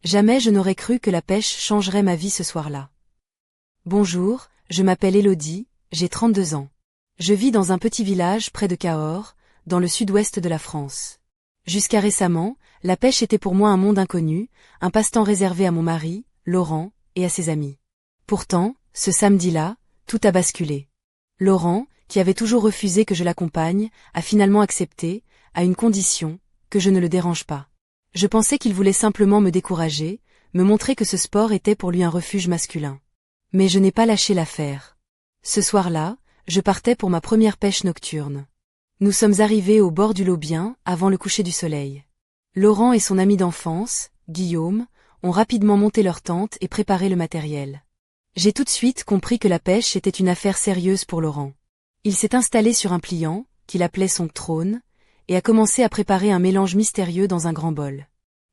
Jamais je n'aurais cru que la pêche changerait ma vie ce soir-là. Bonjour, je m'appelle Élodie, j'ai 32 ans. Je vis dans un petit village près de Cahors, dans le sud-ouest de la France. Jusqu'à récemment, la pêche était pour moi un monde inconnu, un passe-temps réservé à mon mari, Laurent, et à ses amis. Pourtant, ce samedi-là, tout a basculé. Laurent, qui avait toujours refusé que je l'accompagne, a finalement accepté, à une condition, que je ne le dérange pas. Je pensais qu'il voulait simplement me décourager, me montrer que ce sport était pour lui un refuge masculin. Mais je n'ai pas lâché l'affaire. Ce soir-là, je partais pour ma première pêche nocturne. Nous sommes arrivés au bord du Laubien, avant le coucher du soleil. Laurent et son ami d'enfance, Guillaume, ont rapidement monté leur tente et préparé le matériel. J'ai tout de suite compris que la pêche était une affaire sérieuse pour Laurent. Il s'est installé sur un pliant, qu'il appelait son trône, et a commencé à préparer un mélange mystérieux dans un grand bol.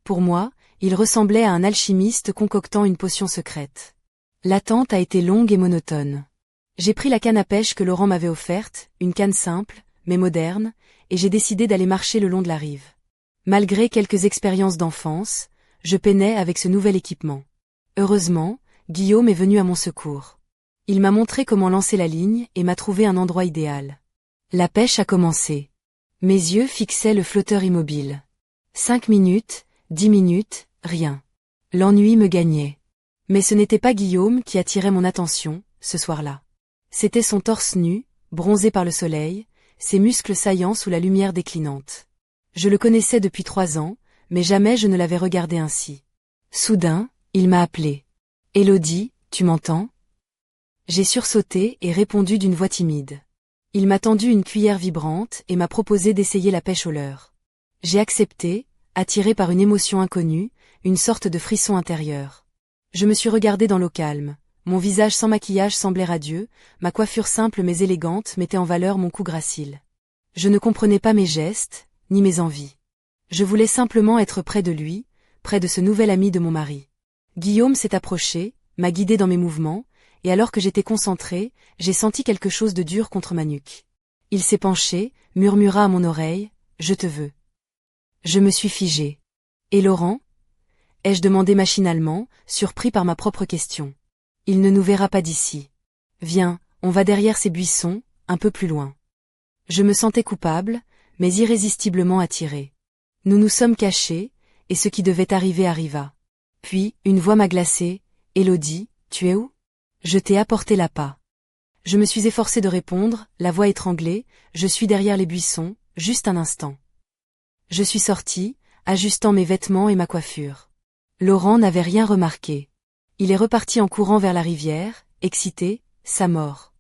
Pour moi, il ressemblait à un alchimiste concoctant une potion secrète. L'attente a été longue et monotone. J'ai pris la canne à pêche que Laurent m'avait offerte, une canne simple, mais moderne, et j'ai décidé d'aller marcher le long de la rive. Malgré quelques expériences d'enfance, je peinais avec ce nouvel équipement. Heureusement, Guillaume est venu à mon secours. Il m'a montré comment lancer la ligne et m'a trouvé un endroit idéal. La pêche a commencé. Mes yeux fixaient le flotteur immobile. 5 minutes, 10 minutes, rien. L'ennui me gagnait. Mais ce n'était pas Guillaume qui attirait mon attention, ce soir-là. C'était son torse nu, bronzé par le soleil, ses muscles saillants sous la lumière déclinante. Je le connaissais depuis 3 ans, mais jamais je ne l'avais regardé ainsi. Soudain, il m'a appelé. « Élodie, tu m'entends ?» J'ai sursauté et répondu d'une voix timide. Il m'a tendu une cuillère vibrante et m'a proposé d'essayer la pêche au leurre. J'ai accepté, attiré par une émotion inconnue, une sorte de frisson intérieur. Je me suis regardé dans l'eau calme. Mon visage sans maquillage semblait radieux, ma coiffure simple mais élégante mettait en valeur mon cou gracile. Je ne comprenais pas mes gestes, ni mes envies. Je voulais simplement être près de lui, près de ce nouvel ami de mon mari. Guillaume s'est approché, m'a guidé dans mes mouvements, et alors que j'étais concentrée, j'ai senti quelque chose de dur contre ma nuque. Il s'est penché, murmura à mon oreille, « Je te veux ». Je me suis figée. « Et Laurent ?» ai-je demandé machinalement, surpris par ma propre question. « Il ne nous verra pas d'ici. Viens, on va derrière ces buissons, un peu plus loin. » Je me sentais coupable, mais irrésistiblement attirée. Nous nous sommes cachés, et ce qui devait arriver arriva. Puis, une voix m'a glacée, « Élodie, tu es où ?» Je t'ai apporté l'appât. Je me suis efforcée de répondre, la voix étranglée, « Je suis derrière les buissons, juste un instant. » Je suis sortie, ajustant mes vêtements et ma coiffure. Laurent n'avait rien remarqué. Il est reparti en courant vers la rivière, excité, sa mort.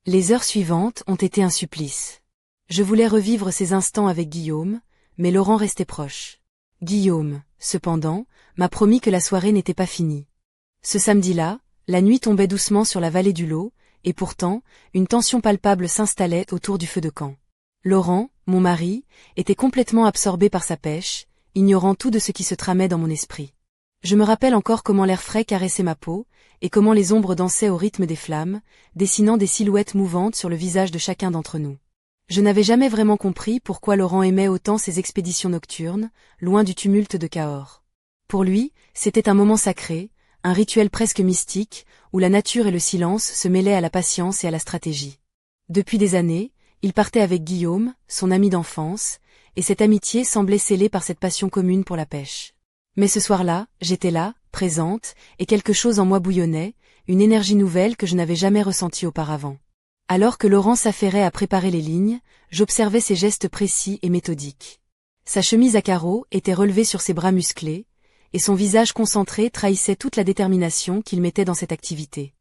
Les heures suivantes ont été un supplice. Je voulais revivre ces instants avec Guillaume, mais Laurent restait proche. Guillaume, cependant, m'a promis que la soirée n'était pas finie. Ce samedi-là, la nuit tombait doucement sur la vallée du Lot, et pourtant, une tension palpable s'installait autour du feu de camp. Laurent, mon mari, était complètement absorbé par sa pêche, ignorant tout de ce qui se tramait dans mon esprit. Je me rappelle encore comment l'air frais caressait ma peau, et comment les ombres dansaient au rythme des flammes, dessinant des silhouettes mouvantes sur le visage de chacun d'entre nous. Je n'avais jamais vraiment compris pourquoi Laurent aimait autant ces expéditions nocturnes, loin du tumulte de Cahors. Pour lui, c'était un moment sacré, un rituel presque mystique, où la nature et le silence se mêlaient à la patience et à la stratégie. Depuis des années, il partait avec Guillaume, son ami d'enfance, et cette amitié semblait scellée par cette passion commune pour la pêche. Mais ce soir-là, j'étais là, présente, et quelque chose en moi bouillonnait, une énergie nouvelle que je n'avais jamais ressentie auparavant. Alors que Laurent s'affairait à préparer les lignes, j'observais ses gestes précis et méthodiques. Sa chemise à carreaux était relevée sur ses bras musclés, et son visage concentré trahissait toute la détermination qu'il mettait dans cette activité.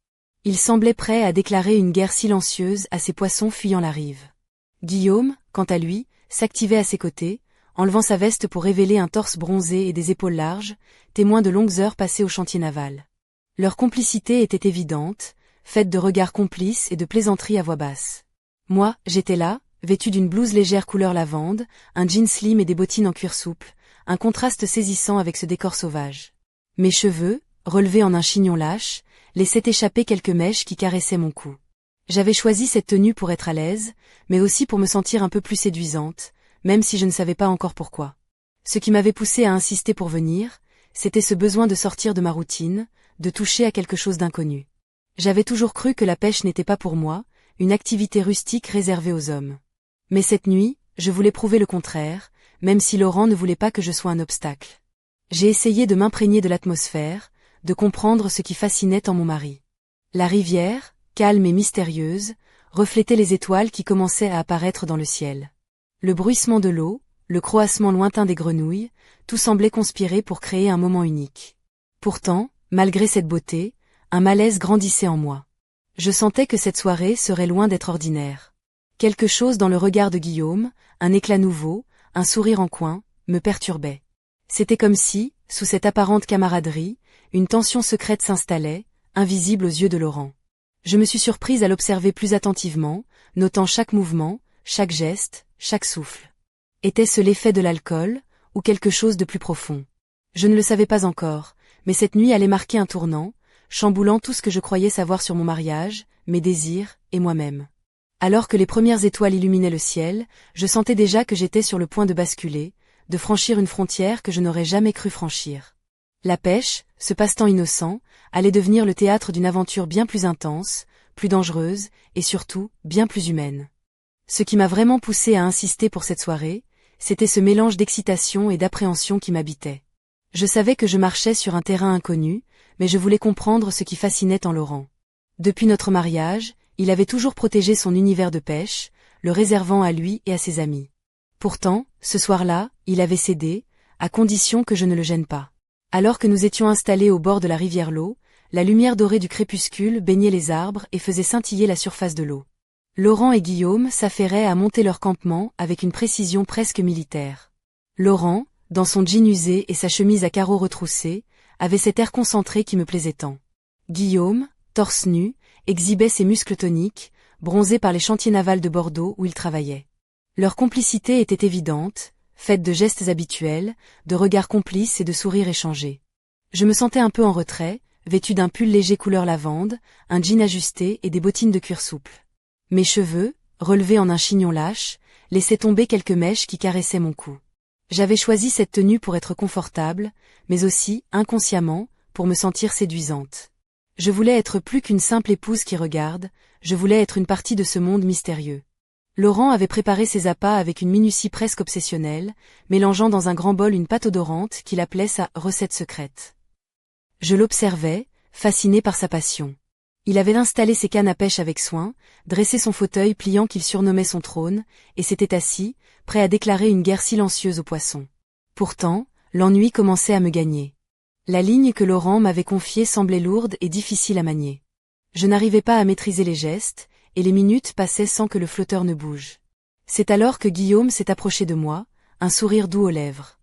Il semblait prêt à déclarer une guerre silencieuse à ces poissons fuyant la rive. Guillaume, quant à lui, s'activait à ses côtés, enlevant sa veste pour révéler un torse bronzé et des épaules larges, témoins de longues heures passées au chantier naval. Leur complicité était évidente, faite de regards complices et de plaisanteries à voix basse. Moi, j'étais là, vêtu d'une blouse légère couleur lavande, un jean slim et des bottines en cuir souple, un contraste saisissant avec ce décor sauvage. Mes cheveux, relevés en un chignon lâche, laissaient échapper quelques mèches qui caressaient mon cou. J'avais choisi cette tenue pour être à l'aise, mais aussi pour me sentir un peu plus séduisante, même si je ne savais pas encore pourquoi. Ce qui m'avait poussé à insister pour venir, c'était ce besoin de sortir de ma routine, de toucher à quelque chose d'inconnu. J'avais toujours cru que la pêche n'était pas pour moi, une activité rustique réservée aux hommes. Mais cette nuit, je voulais prouver le contraire, même si Laurent ne voulait pas que je sois un obstacle. J'ai essayé de m'imprégner de l'atmosphère, de comprendre ce qui fascinait en mon mari. La rivière, calme et mystérieuse, reflétait les étoiles qui commençaient à apparaître dans le ciel. Le bruissement de l'eau, le croassement lointain des grenouilles, tout semblait conspirer pour créer un moment unique. Pourtant, malgré cette beauté, un malaise grandissait en moi. Je sentais que cette soirée serait loin d'être ordinaire. Quelque chose dans le regard de Guillaume, un éclat nouveau, un sourire en coin, me perturbait. C'était comme si, sous cette apparente camaraderie, une tension secrète s'installait, invisible aux yeux de Laurent. Je me suis surprise à l'observer plus attentivement, notant chaque mouvement, chaque geste, chaque souffle. Était-ce l'effet de l'alcool, ou quelque chose de plus profond? Je ne le savais pas encore, mais cette nuit allait marquer un tournant, chamboulant tout ce que je croyais savoir sur mon mariage, mes désirs, et moi-même. Alors que les premières étoiles illuminaient le ciel, je sentais déjà que j'étais sur le point de basculer, de franchir une frontière que je n'aurais jamais cru franchir. La pêche, ce passe-temps innocent, allait devenir le théâtre d'une aventure bien plus intense, plus dangereuse, et surtout, bien plus humaine. Ce qui m'a vraiment poussé à insister pour cette soirée, c'était ce mélange d'excitation et d'appréhension qui m'habitait. Je savais que je marchais sur un terrain inconnu, mais je voulais comprendre ce qui fascinait en Laurent. Depuis notre mariage, il avait toujours protégé son univers de pêche, le réservant à lui et à ses amis. Pourtant, ce soir-là, il avait cédé, à condition que je ne le gêne pas. Alors que nous étions installés au bord de la rivière Lot, la lumière dorée du crépuscule baignait les arbres et faisait scintiller la surface de l'eau. Laurent et Guillaume s'affairaient à monter leur campement avec une précision presque militaire. Laurent, dans son jean usé et sa chemise à carreaux retroussés, avait cet air concentré qui me plaisait tant. Guillaume, torse nu, exhibait ses muscles toniques, bronzés par les chantiers navals de Bordeaux où il travaillait. Leur complicité était évidente, faite de gestes habituels, de regards complices et de sourires échangés. Je me sentais un peu en retrait, vêtu d'un pull léger couleur lavande, un jean ajusté et des bottines de cuir souple. Mes cheveux, relevés en un chignon lâche, laissaient tomber quelques mèches qui caressaient mon cou. J'avais choisi cette tenue pour être confortable, mais aussi, inconsciemment, pour me sentir séduisante. Je voulais être plus qu'une simple épouse qui regarde, je voulais être une partie de ce monde mystérieux. Laurent avait préparé ses appâts avec une minutie presque obsessionnelle, mélangeant dans un grand bol une pâte odorante qu'il appelait sa recette secrète. Je l'observais, fasciné par sa passion. Il avait installé ses cannes à pêche avec soin, dressé son fauteuil pliant qu'il surnommait son trône, et s'était assis, prêt à déclarer une guerre silencieuse aux poissons. Pourtant, l'ennui commençait à me gagner. La ligne que Laurent m'avait confiée semblait lourde et difficile à manier. Je n'arrivais pas à maîtriser les gestes, et les minutes passaient sans que le flotteur ne bouge. C'est alors que Guillaume s'est approché de moi, un sourire doux aux lèvres.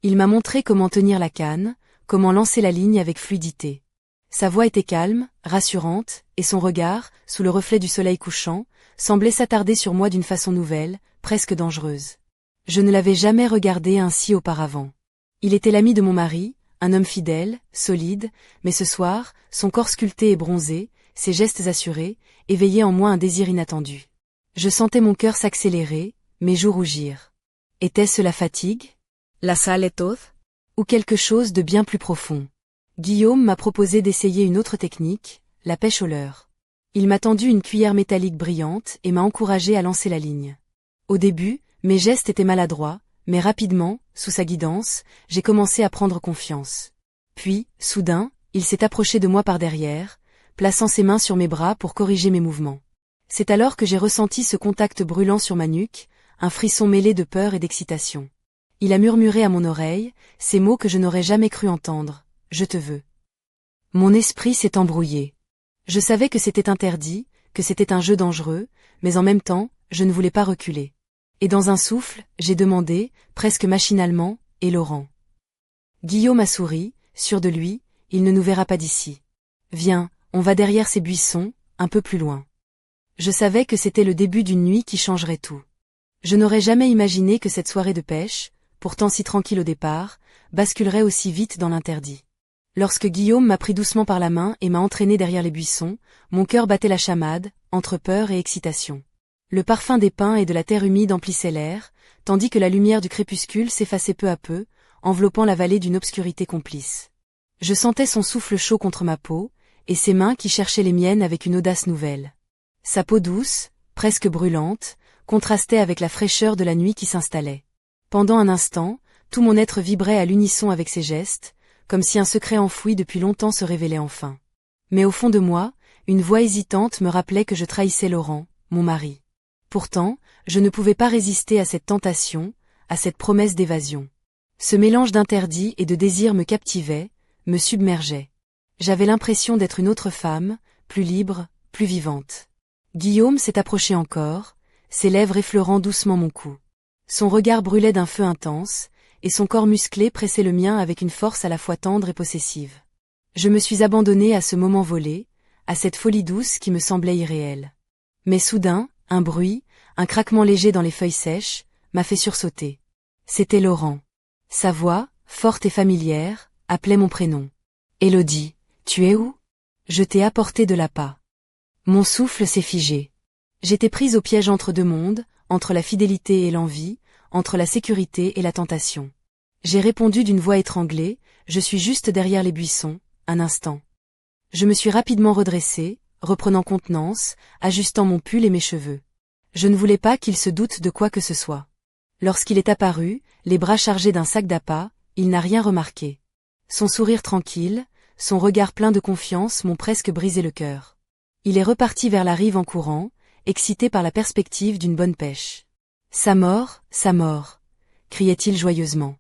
Il m'a montré comment tenir la canne, comment lancer la ligne avec fluidité. Sa voix était calme, rassurante, et son regard, sous le reflet du soleil couchant, semblait s'attarder sur moi d'une façon nouvelle, presque dangereuse. Je ne l'avais jamais regardé ainsi auparavant. Il était l'ami de mon mari, un homme fidèle, solide, mais ce soir, son corps sculpté et bronzé, ses gestes assurés, éveillaient en moi un désir inattendu. Je sentais mon cœur s'accélérer, mes joues rougir. Était-ce la fatigue? La saletud? Ou quelque chose de bien plus profond? Guillaume m'a proposé d'essayer une autre technique, la pêche au leurre. Il m'a tendu une cuillère métallique brillante et m'a encouragé à lancer la ligne. Au début, mes gestes étaient maladroits, mais rapidement, sous sa guidance, j'ai commencé à prendre confiance. Puis, soudain, il s'est approché de moi par derrière, plaçant ses mains sur mes bras pour corriger mes mouvements. C'est alors que j'ai ressenti ce contact brûlant sur ma nuque, un frisson mêlé de peur et d'excitation. Il a murmuré à mon oreille, ces mots que je n'aurais jamais cru entendre, « Je te veux ». Mon esprit s'est embrouillé. Je savais que c'était interdit, que c'était un jeu dangereux, mais en même temps, je ne voulais pas reculer. Et dans un souffle, j'ai demandé, presque machinalement, « Et Laurent ?» Guillaume a souri, sûr de lui, il ne nous verra pas d'ici. Viens, on va derrière ces buissons, un peu plus loin. Je savais que c'était le début d'une nuit qui changerait tout. Je n'aurais jamais imaginé que cette soirée de pêche, pourtant si tranquille au départ, basculerait aussi vite dans l'interdit. Lorsque Guillaume m'a pris doucement par la main et m'a entraîné derrière les buissons, mon cœur battait la chamade, entre peur et excitation. Le parfum des pins et de la terre humide emplissait l'air, tandis que la lumière du crépuscule s'effaçait peu à peu, enveloppant la vallée d'une obscurité complice. Je sentais son souffle chaud contre ma peau, et ses mains qui cherchaient les miennes avec une audace nouvelle. Sa peau douce, presque brûlante, contrastait avec la fraîcheur de la nuit qui s'installait. Pendant un instant, tout mon être vibrait à l'unisson avec ses gestes, comme si un secret enfoui depuis longtemps se révélait enfin. Mais au fond de moi, une voix hésitante me rappelait que je trahissais Laurent, mon mari. Pourtant, je ne pouvais pas résister à cette tentation, à cette promesse d'évasion. Ce mélange d'interdit et de désir me captivait, me submergeait. J'avais l'impression d'être une autre femme, plus libre, plus vivante. Guillaume s'est approché encore, ses lèvres effleurant doucement mon cou. Son regard brûlait d'un feu intense, et son corps musclé pressait le mien avec une force à la fois tendre et possessive. Je me suis abandonnée à ce moment volé, à cette folie douce qui me semblait irréelle. Mais soudain, un bruit, un craquement léger dans les feuilles sèches, m'a fait sursauter. C'était Laurent. Sa voix, forte et familière, appelait mon prénom. « Élodie, tu es où ? Je t'ai apporté de l'appât. » Mon souffle s'est figé. J'étais prise au piège entre deux mondes, entre la fidélité et l'envie, entre la sécurité et la tentation. J'ai répondu d'une voix étranglée, « Je suis juste derrière les buissons, un instant. » Je me suis rapidement redressée, reprenant contenance, ajustant mon pull et mes cheveux. Je ne voulais pas qu'il se doute de quoi que ce soit. Lorsqu'il est apparu, les bras chargés d'un sac d'appât, il n'a rien remarqué. Son sourire tranquille, son regard plein de confiance m'ont presque brisé le cœur. Il est reparti vers la rive en courant, excité par la perspective d'une bonne pêche. « Sa mort, criait-il joyeusement.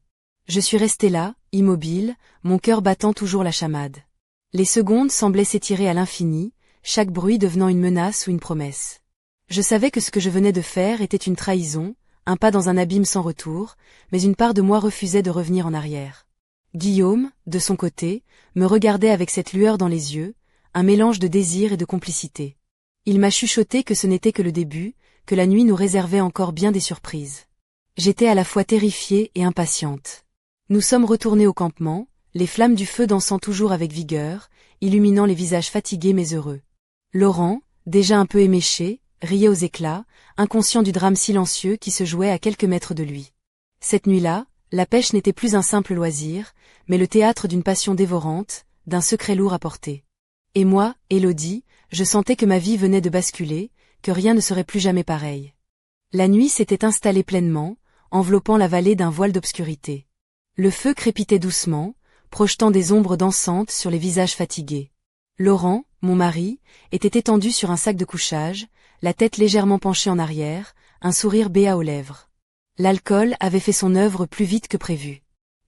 Je suis restée là, immobile, mon cœur battant toujours la chamade. Les secondes semblaient s'étirer à l'infini, chaque bruit devenant une menace ou une promesse. Je savais que ce que je venais de faire était une trahison, un pas dans un abîme sans retour, mais une part de moi refusait de revenir en arrière. Guillaume, de son côté, me regardait avec cette lueur dans les yeux, un mélange de désir et de complicité. Il m'a chuchoté que ce n'était que le début, que la nuit nous réservait encore bien des surprises. J'étais à la fois terrifiée et impatiente. Nous sommes retournés au campement, les flammes du feu dansant toujours avec vigueur, illuminant les visages fatigués mais heureux. Laurent, déjà un peu éméché, riait aux éclats, inconscient du drame silencieux qui se jouait à quelques mètres de lui. Cette nuit-là, la pêche n'était plus un simple loisir, mais le théâtre d'une passion dévorante, d'un secret lourd à porter. Et moi, Élodie, je sentais que ma vie venait de basculer, que rien ne serait plus jamais pareil. La nuit s'était installée pleinement, enveloppant la vallée d'un voile d'obscurité. Le feu crépitait doucement, projetant des ombres dansantes sur les visages fatigués. Laurent, mon mari, était étendu sur un sac de couchage, la tête légèrement penchée en arrière, un sourire béat aux lèvres. L'alcool avait fait son œuvre plus vite que prévu.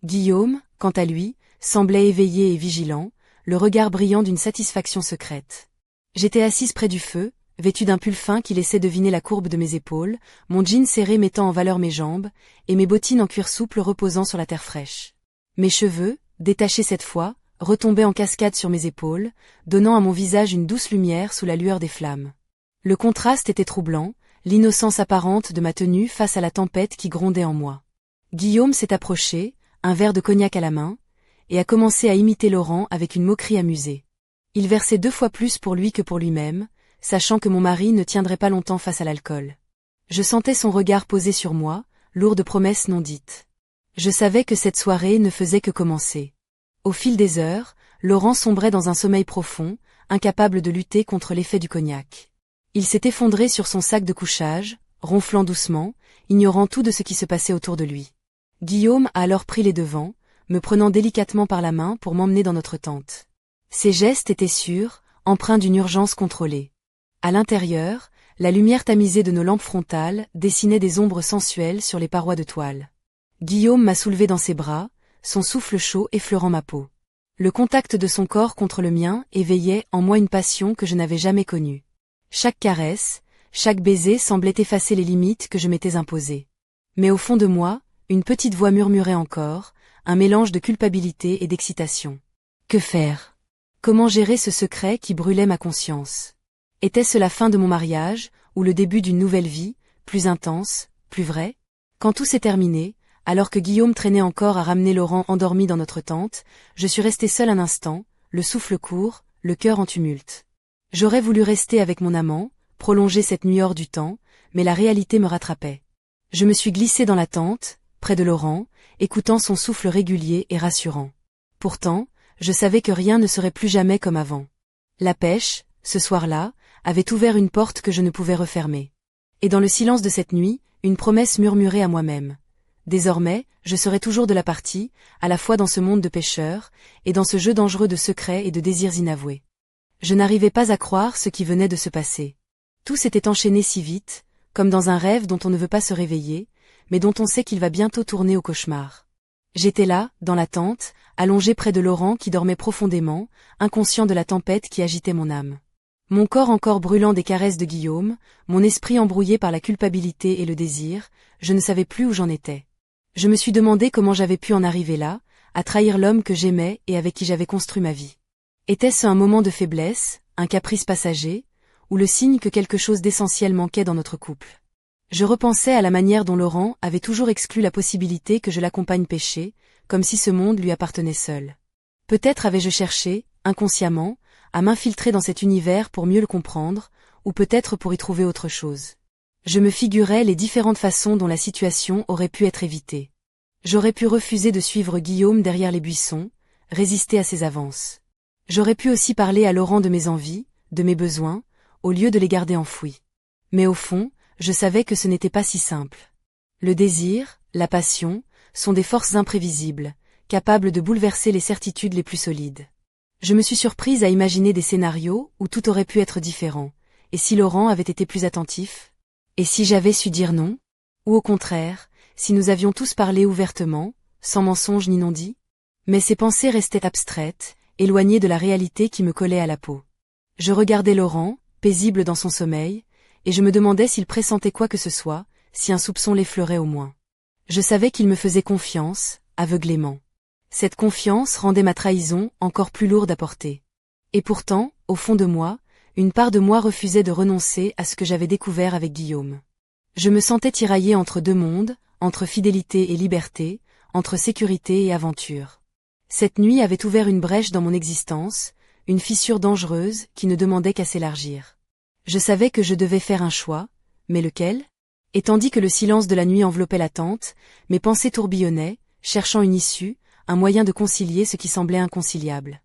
Guillaume, quant à lui, semblait éveillé et vigilant, le regard brillant d'une satisfaction secrète. J'étais assise près du feu, vêtue d'un pull fin qui laissait deviner la courbe de mes épaules, mon jean serré mettant en valeur mes jambes, et mes bottines en cuir souple reposant sur la terre fraîche. Mes cheveux, détachés cette fois, retombaient en cascade sur mes épaules, donnant à mon visage une douce lumière sous la lueur des flammes. Le contraste était troublant, l'innocence apparente de ma tenue face à la tempête qui grondait en moi. Guillaume s'est approché, un verre de cognac à la main, et a commencé à imiter Laurent avec une moquerie amusée. Il versait 2 fois plus pour lui que pour lui-même, sachant que mon mari ne tiendrait pas longtemps face à l'alcool. Je sentais son regard posé sur moi, lourd de promesses non dites. Je savais que cette soirée ne faisait que commencer. Au fil des heures, Laurent sombrait dans un sommeil profond, incapable de lutter contre l'effet du cognac. Il s'est effondré sur son sac de couchage, ronflant doucement, ignorant tout de ce qui se passait autour de lui. Guillaume a alors pris les devants, me prenant délicatement par la main pour m'emmener dans notre tente. Ses gestes étaient sûrs, empreints d'une urgence contrôlée. À l'intérieur, la lumière tamisée de nos lampes frontales dessinait des ombres sensuelles sur les parois de toile. Guillaume m'a soulevée dans ses bras, son souffle chaud effleurant ma peau. Le contact de son corps contre le mien éveillait en moi une passion que je n'avais jamais connue. Chaque caresse, chaque baiser semblait effacer les limites que je m'étais imposées. Mais au fond de moi, une petite voix murmurait encore, un mélange de culpabilité et d'excitation. Que faire ? Comment gérer ce secret qui brûlait ma conscience ? Était-ce la fin de mon mariage, ou le début d'une nouvelle vie, plus intense, plus vraie ? Quand tout s'est terminé, alors que Guillaume traînait encore à ramener Laurent endormi dans notre tente, je suis restée seule un instant, le souffle court, le cœur en tumulte. J'aurais voulu rester avec mon amant, prolonger cette nuit hors du temps, mais la réalité me rattrapait. Je me suis glissée dans la tente, près de Laurent, écoutant son souffle régulier et rassurant. Pourtant, je savais que rien ne serait plus jamais comme avant. La pêche, ce soir-là, avait ouvert une porte que je ne pouvais refermer. Et dans le silence de cette nuit, une promesse murmurait à moi-même. Désormais, je serai toujours de la partie, à la fois dans ce monde de pêcheurs, et dans ce jeu dangereux de secrets et de désirs inavoués. Je n'arrivais pas à croire ce qui venait de se passer. Tout s'était enchaîné si vite, comme dans un rêve dont on ne veut pas se réveiller, mais dont on sait qu'il va bientôt tourner au cauchemar. J'étais là, dans la tente, allongé près de Laurent qui dormait profondément, inconscient de la tempête qui agitait mon âme. Mon corps encore brûlant des caresses de Guillaume, mon esprit embrouillé par la culpabilité et le désir, je ne savais plus où j'en étais. Je me suis demandé comment j'avais pu en arriver là, à trahir l'homme que j'aimais et avec qui j'avais construit ma vie. Était-ce un moment de faiblesse, un caprice passager, ou le signe que quelque chose d'essentiel manquait dans notre couple? Je repensais à la manière dont Laurent avait toujours exclu la possibilité que je l'accompagne pêcher, comme si ce monde lui appartenait seul. Peut-être avais-je cherché, inconsciemment, à m'infiltrer dans cet univers pour mieux le comprendre, ou peut-être pour y trouver autre chose. Je me figurais les différentes façons dont la situation aurait pu être évitée. J'aurais pu refuser de suivre Guillaume derrière les buissons, résister à ses avances. J'aurais pu aussi parler à Laurent de mes envies, de mes besoins, au lieu de les garder enfouis. Mais au fond, je savais que ce n'était pas si simple. Le désir, la passion, sont des forces imprévisibles, capables de bouleverser les certitudes les plus solides. Je me suis surprise à imaginer des scénarios où tout aurait pu être différent, et si Laurent avait été plus attentif? Et si j'avais su dire non? Ou au contraire, si nous avions tous parlé ouvertement, sans mensonge ni non-dit? Mais ces pensées restaient abstraites, éloignées de la réalité qui me collait à la peau. Je regardais Laurent, paisible dans son sommeil, et je me demandais s'il pressentait quoi que ce soit, si un soupçon l'effleurait au moins. Je savais qu'il me faisait confiance, aveuglément. Cette confiance rendait ma trahison encore plus lourde à porter. Et pourtant, au fond de moi, une part de moi refusait de renoncer à ce que j'avais découvert avec Guillaume. Je me sentais tiraillée entre deux mondes, entre fidélité et liberté, entre sécurité et aventure. Cette nuit avait ouvert une brèche dans mon existence, une fissure dangereuse qui ne demandait qu'à s'élargir. Je savais que je devais faire un choix, mais lequel? Et tandis que le silence de la nuit enveloppait la tente, mes pensées tourbillonnaient, cherchant une issue, un moyen de concilier ce qui semblait inconciliable.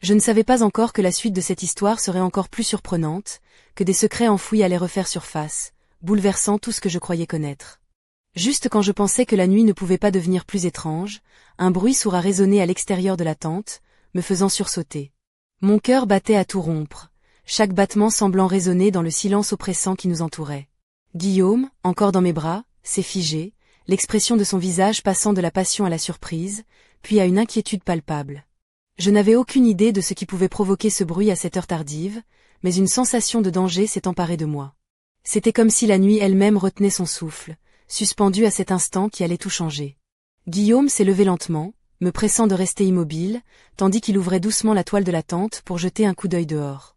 Je ne savais pas encore que la suite de cette histoire serait encore plus surprenante, que des secrets enfouis allaient refaire surface, bouleversant tout ce que je croyais connaître. Juste quand je pensais que la nuit ne pouvait pas devenir plus étrange, un bruit sourd a résonné à l'extérieur de la tente, me faisant sursauter. Mon cœur battait à tout rompre, chaque battement semblant résonner dans le silence oppressant qui nous entourait. Guillaume, encore dans mes bras, s'est figé, l'expression de son visage passant de la passion à la surprise, puis à une inquiétude palpable. Je n'avais aucune idée de ce qui pouvait provoquer ce bruit à cette heure tardive, mais une sensation de danger s'est emparée de moi. C'était comme si la nuit elle-même retenait son souffle, suspendue à cet instant qui allait tout changer. Guillaume s'est levé lentement, me pressant de rester immobile, tandis qu'il ouvrait doucement la toile de la tente pour jeter un coup d'œil dehors.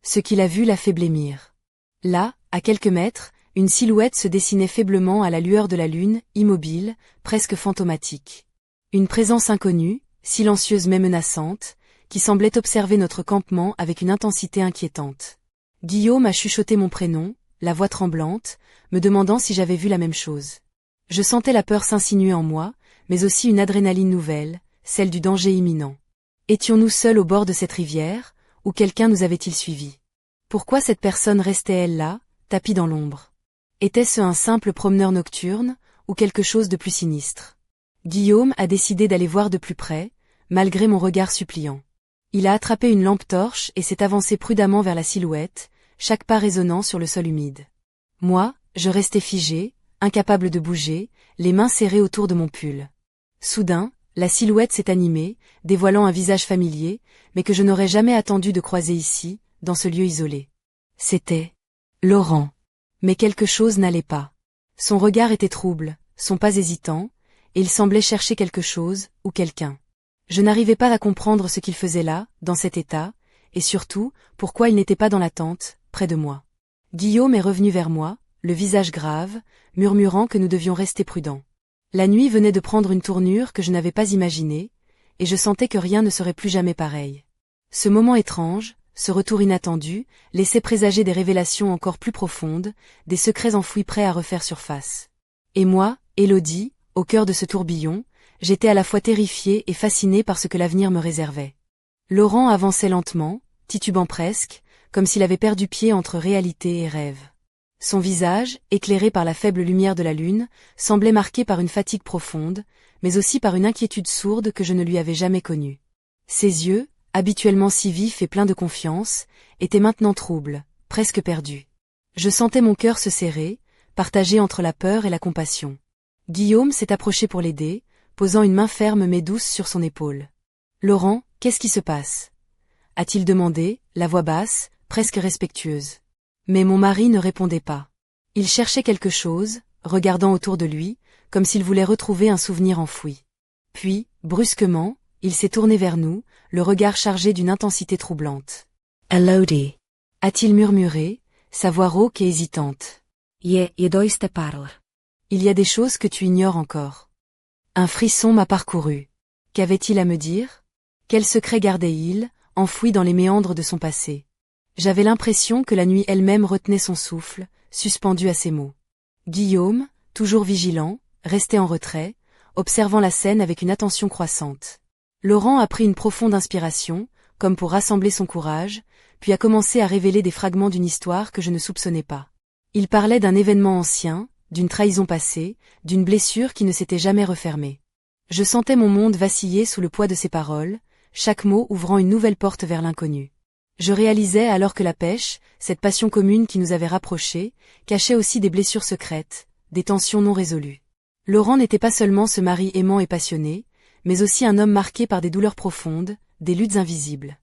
Ce qu'il a vu l'a fait blêmir. Là, à quelques mètres, une silhouette se dessinait faiblement à la lueur de la lune, immobile, presque fantomatique. Une présence inconnue, silencieuse mais menaçante, qui semblait observer notre campement avec une intensité inquiétante. Guillaume a chuchoté mon prénom, la voix tremblante, me demandant si j'avais vu la même chose. Je sentais la peur s'insinuer en moi, mais aussi une adrénaline nouvelle, celle du danger imminent. Étions-nous seuls au bord de cette rivière, ou quelqu'un nous avait-il suivis? Pourquoi cette personne restait-elle là, tapie dans l'ombre? Était-ce un simple promeneur nocturne, ou quelque chose de plus sinistre? Guillaume a décidé d'aller voir de plus près, malgré mon regard suppliant. Il a attrapé une lampe torche et s'est avancé prudemment vers la silhouette, chaque pas résonnant sur le sol humide. Moi, je restais figé, incapable de bouger, les mains serrées autour de mon pull. Soudain, la silhouette s'est animée, dévoilant un visage familier, mais que je n'aurais jamais attendu de croiser ici, dans ce lieu isolé. C'était Laurent. Mais quelque chose n'allait pas. Son regard était trouble, son pas hésitant, et il semblait chercher quelque chose, ou quelqu'un. Je n'arrivais pas à comprendre ce qu'il faisait là, dans cet état, et surtout, pourquoi il n'était pas dans la tente, près de moi. Guillaume est revenu vers moi, le visage grave, murmurant que nous devions rester prudents. La nuit venait de prendre une tournure que je n'avais pas imaginée, et je sentais que rien ne serait plus jamais pareil. Ce moment étrange, ce retour inattendu, laissait présager des révélations encore plus profondes, des secrets enfouis prêts à refaire surface. Et moi, Élodie, Au cœur de ce tourbillon, j'étais à la fois terrifiée et fascinée par ce que l'avenir me réservait. Laurent avançait lentement, titubant presque, comme s'il avait perdu pied entre réalité et rêve. Son visage, éclairé par la faible lumière de la lune, semblait marqué par une fatigue profonde, mais aussi par une inquiétude sourde que je ne lui avais jamais connue. Ses yeux, habituellement si vifs et pleins de confiance, étaient maintenant troubles, presque perdus. Je sentais mon cœur se serrer, partagé entre la peur et la compassion. Guillaume s'est approché pour l'aider, posant une main ferme mais douce sur son épaule. « Laurent, qu'est-ce qui se passe ?» a-t-il demandé, la voix basse, presque respectueuse. Mais mon mari ne répondait pas. Il cherchait quelque chose, regardant autour de lui, comme s'il voulait retrouver un souvenir enfoui. Puis, brusquement, il s'est tourné vers nous, le regard chargé d'une intensité troublante. « Elodie » a-t-il murmuré, sa voix rauque et hésitante. « Je dois te parler. Il y a des choses que tu ignores encore. » Un frisson m'a parcouru. Qu'avait-il à me dire? Quel secret gardait-il, enfoui dans les méandres de son passé? J'avais l'impression que la nuit elle-même retenait son souffle, suspendu à ses mots. Guillaume, toujours vigilant, restait en retrait, observant la scène avec une attention croissante. Laurent a pris une profonde inspiration, comme pour rassembler son courage, puis a commencé à révéler des fragments d'une histoire que je ne soupçonnais pas. Il parlait d'un événement ancien, d'une trahison passée, d'une blessure qui ne s'était jamais refermée. Je sentais mon monde vaciller sous le poids de ses paroles, chaque mot ouvrant une nouvelle porte vers l'inconnu. Je réalisais alors que la pêche, cette passion commune qui nous avait rapprochés, cachait aussi des blessures secrètes, des tensions non résolues. Laurent n'était pas seulement ce mari aimant et passionné, mais aussi un homme marqué par des douleurs profondes, des luttes invisibles.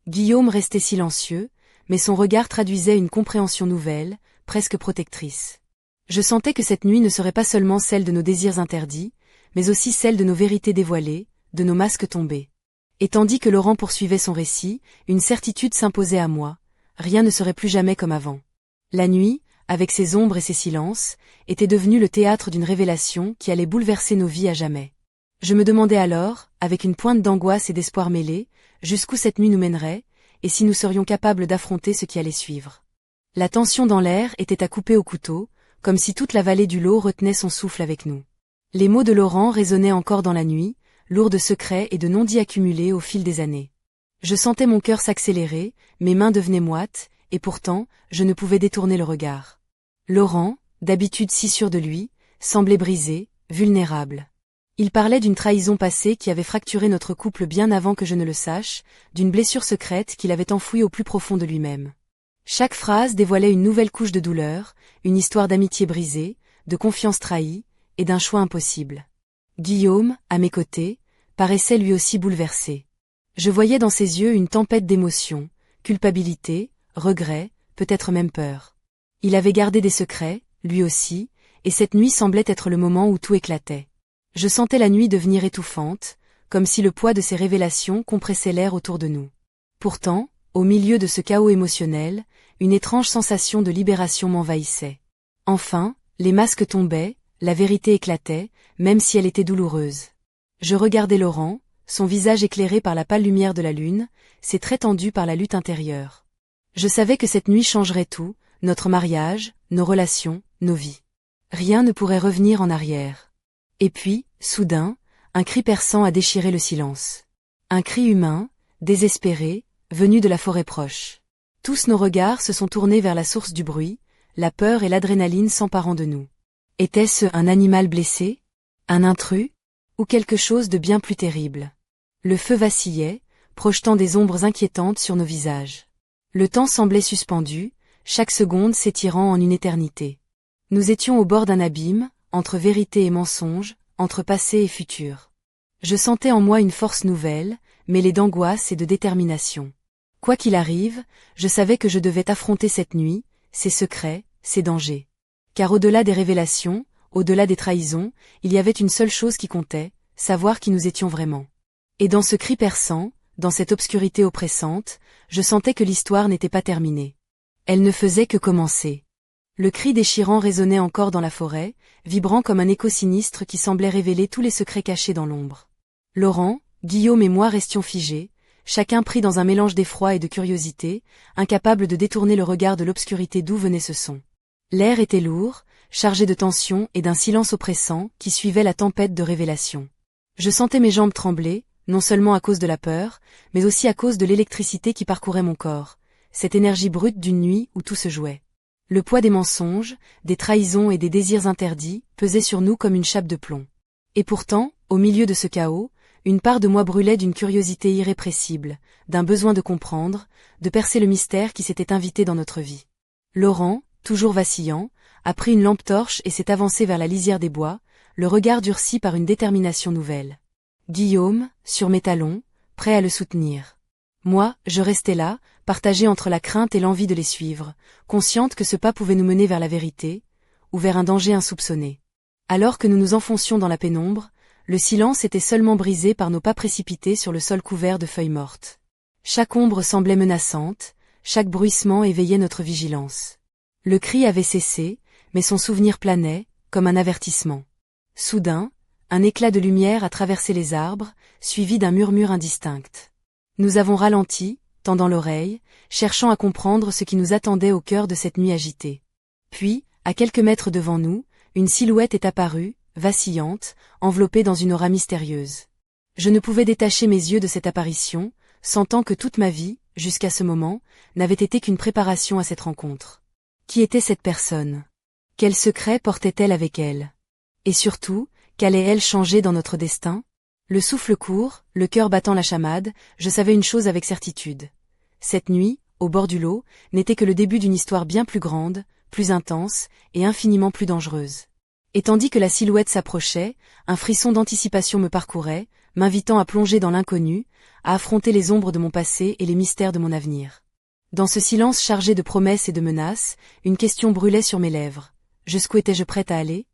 Guillaume restait silencieux, mais son regard traduisait une compréhension nouvelle, presque protectrice. Je sentais que cette nuit ne serait pas seulement celle de nos désirs interdits, mais aussi celle de nos vérités dévoilées, de nos masques tombés. Et tandis que Laurent poursuivait son récit, une certitude s'imposait à moi, rien ne serait plus jamais comme avant. La nuit, avec ses ombres et ses silences, était devenue le théâtre d'une révélation qui allait bouleverser nos vies à jamais. Je me demandais alors, avec une pointe d'angoisse et d'espoir mêlés, jusqu'où cette nuit nous mènerait, et si nous serions capables d'affronter ce qui allait suivre. La tension dans l'air était à couper au couteau, comme si toute la vallée du Lot retenait son souffle avec nous. Les mots de Laurent résonnaient encore dans la nuit, lourds de secrets et de non-dits accumulés au fil des années. Je sentais mon cœur s'accélérer, mes mains devenaient moites, et pourtant, je ne pouvais détourner le regard. Laurent, d'habitude si sûr de lui, semblait brisé, vulnérable. Il parlait d'une trahison passée qui avait fracturé notre couple bien avant que je ne le sache, d'une blessure secrète qu'il avait enfouie au plus profond de lui-même. Chaque phrase dévoilait une nouvelle couche de douleur, une histoire d'amitié brisée, de confiance trahie, et d'un choix impossible. Guillaume, à mes côtés, paraissait lui aussi bouleversé. Je voyais dans ses yeux une tempête d'émotions, culpabilité, regret, peut-être même peur. Il avait gardé des secrets, lui aussi, et cette nuit semblait être le moment où tout éclatait. Je sentais la nuit devenir étouffante, comme si le poids de ces révélations compressait l'air autour de nous. Pourtant, au milieu de ce chaos émotionnel, une étrange sensation de libération m'envahissait. Enfin, les masques tombaient, la vérité éclatait, même si elle était douloureuse. Je regardais Laurent, son visage éclairé par la pâle lumière de la lune, ses traits tendus par la lutte intérieure. Je savais que cette nuit changerait tout, notre mariage, nos relations, nos vies. Rien ne pourrait revenir en arrière. Et puis, soudain, un cri perçant a déchiré le silence. Un cri humain, désespéré, venu de la forêt proche. Tous nos regards se sont tournés vers la source du bruit, la peur et l'adrénaline s'emparant de nous. Était-ce un animal blessé? Un intrus? Ou quelque chose de bien plus terrible? Le feu vacillait, projetant des ombres inquiétantes sur nos visages. Le temps semblait suspendu, chaque seconde s'étirant en une éternité. Nous étions au bord d'un abîme, entre vérité et mensonge, entre passé et futur. Je sentais en moi une force nouvelle, mêlée d'angoisse et de détermination. Quoi qu'il arrive, je savais que je devais affronter cette nuit, ses secrets, ses dangers. Car au-delà des révélations, au-delà des trahisons, il y avait une seule chose qui comptait, savoir qui nous étions vraiment. Et dans ce cri perçant, dans cette obscurité oppressante, je sentais que l'histoire n'était pas terminée. Elle ne faisait que commencer. Le cri déchirant résonnait encore dans la forêt, vibrant comme un écho sinistre qui semblait révéler tous les secrets cachés dans l'ombre. Laurent, Guillaume et moi restions figés, chacun pris dans un mélange d'effroi et de curiosité, incapables de détourner le regard de l'obscurité d'où venait ce son. L'air était lourd, chargé de tension et d'un silence oppressant qui suivait la tempête de révélation. Je sentais mes jambes trembler, non seulement à cause de la peur, mais aussi à cause de l'électricité qui parcourait mon corps, cette énergie brute d'une nuit où tout se jouait. Le poids des mensonges, des trahisons et des désirs interdits pesait sur nous comme une chape de plomb. Et pourtant, au milieu de ce chaos, une part de moi brûlait d'une curiosité irrépressible, d'un besoin de comprendre, de percer le mystère qui s'était invité dans notre vie. Laurent, toujours vacillant, a pris une lampe torche et s'est avancé vers la lisière des bois, le regard durci par une détermination nouvelle. Guillaume, sur mes talons, prêt à le soutenir. Moi, je restais là, partagé entre la crainte et l'envie de les suivre, consciente que ce pas pouvait nous mener vers la vérité, ou vers un danger insoupçonné. Alors que nous nous enfoncions dans la pénombre, le silence était seulement brisé par nos pas précipités sur le sol couvert de feuilles mortes. Chaque ombre semblait menaçante, chaque bruissement éveillait notre vigilance. Le cri avait cessé, mais son souvenir planait, comme un avertissement. Soudain, un éclat de lumière a traversé les arbres, suivi d'un murmure indistinct. Nous avons ralenti, tendant l'oreille, cherchant à comprendre ce qui nous attendait au cœur de cette nuit agitée. Puis, à quelques mètres devant nous, une silhouette est apparue, vacillante, enveloppée dans une aura mystérieuse. Je ne pouvais détacher mes yeux de cette apparition, sentant que toute ma vie, jusqu'à ce moment, n'avait été qu'une préparation à cette rencontre. Qui était cette personne? Quel secret portait-elle avec elle? Et surtout, qu'allait-elle changer dans notre destin? Le souffle court, le cœur battant la chamade, je savais une chose avec certitude. Cette nuit, au bord du lot, n'était que le début d'une histoire bien plus grande, plus intense, et infiniment plus dangereuse. Et tandis que la silhouette s'approchait, un frisson d'anticipation me parcourait, m'invitant à plonger dans l'inconnu, à affronter les ombres de mon passé et les mystères de mon avenir. Dans ce silence chargé de promesses et de menaces, une question brûlait sur mes lèvres. Jusqu'où étais-je prête à aller?